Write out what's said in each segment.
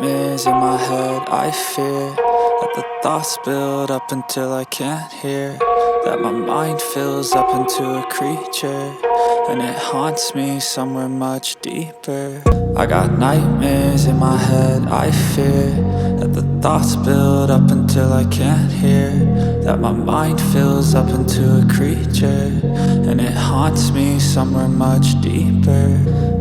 nightmares in my head, I fear that the thoughts build up until I can't hear, that my mind fills up into a creature, and it haunts me somewhere much deeper. I got nightmares in my head, I fear that the thoughts build up until I can't hear, that my mind fills up into a creature, and it haunts me somewhere much deeper.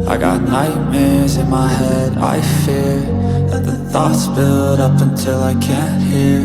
I got nightmares in my head, I fear that the thoughts build up until I can't hear,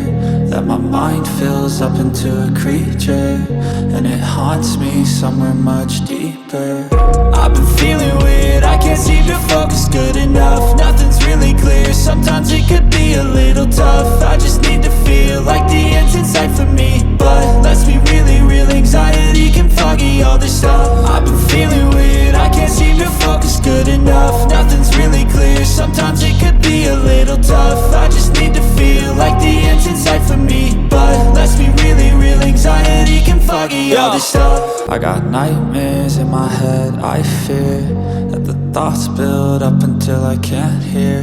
that my mind fills up into a creature, and it haunts me somewhere much deeper. I've been feeling weird, I can't seem to focus good enough. Nothing's really clear, sometimes it could be a little tough. I just need to feel like the end's in sight for me, but let's be really real, anxiety can foggy all this stuff. I've been feeling weird, I can't seem to focus good enough. Nothing's really clear, sometimes it could be a little tough. I just need to feel like the end's in sight for me, but let's be really real, anxiety can foggy all this stuff. I got nightmares in my head, I fear that the thoughts build up until I can't hear,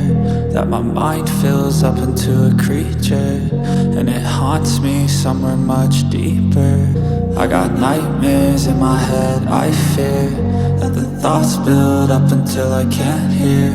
that my mind fills up into a creature, and it haunts me somewhere much deeper. I got nightmares in my head, I fear that the thoughts build up until I can't hear,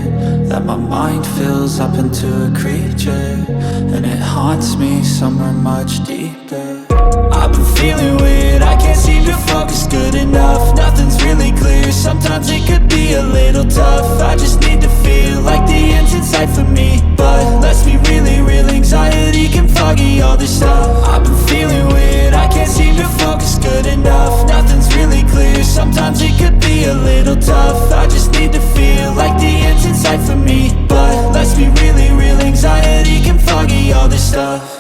that my mind fills up into a creature, and it haunts me somewhere much deeper. I've been feeling weird, I can't seem to focus good enough. Nothing's really clear, sometimes it could be a little tough. I just need to feel like the end's in sight for me, but let's be really real, anxiety can foggy all this stuff. I've been feeling weird, I can't seem to focus good enough. Nothing's really clear, sometimes it could be a little tough. I just need to feel like the end's in sight for me, but let's be really real, anxiety can foggy all this stuff.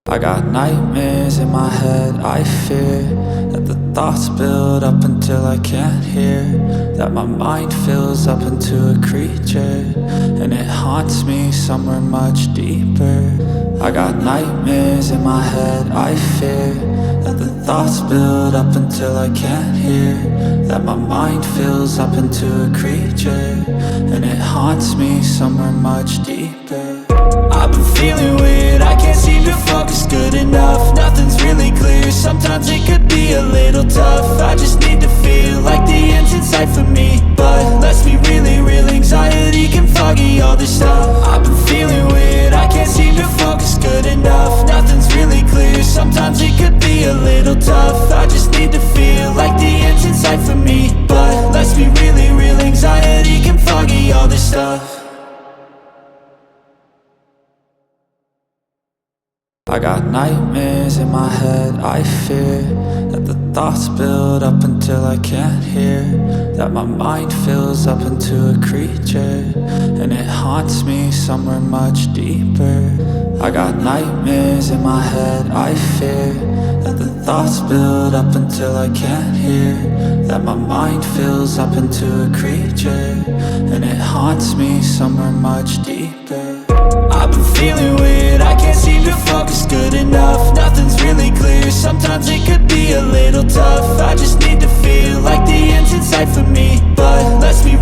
I got nightmares in my head, I fear that the thoughts build up until I can't hear, that my mind fills up into a creature, and it haunts me somewhere much deeper. I got nightmares in my head, I fear that the thoughts build up until I can't hear, that my mind fills up into a creature, and it haunts me somewhere much deeper. I've been feeling weird, I can't seem to focus good enough. Nothing's really clear, sometimes it could be a little tough. I just need to feel like the end's in sight for me, but let's be really real, anxiety can foggy all this stuff. I've been feeling weird, I can't seem to focus good enough. Nothing's really clear, sometimes it could be a little tough. I just need to feel like the end's in sight for me, but let's be really real, anxiety can foggy all this stuff. I got nightmares in my head, I fear that the thoughts build up until I can't hear, that my mind fills up into a creature, and it haunts me somewhere much deeper. I got nightmares in my head, I fear that the thoughts build up until I can't hear, that my mind fills up into a creature, and it haunts me somewhere much deeper. I've been feeling weird, I can't seem to focus good enough. Nothing's really clear, sometimes it could be a little tough. I just need to feel like the end's in sight for me, but let's be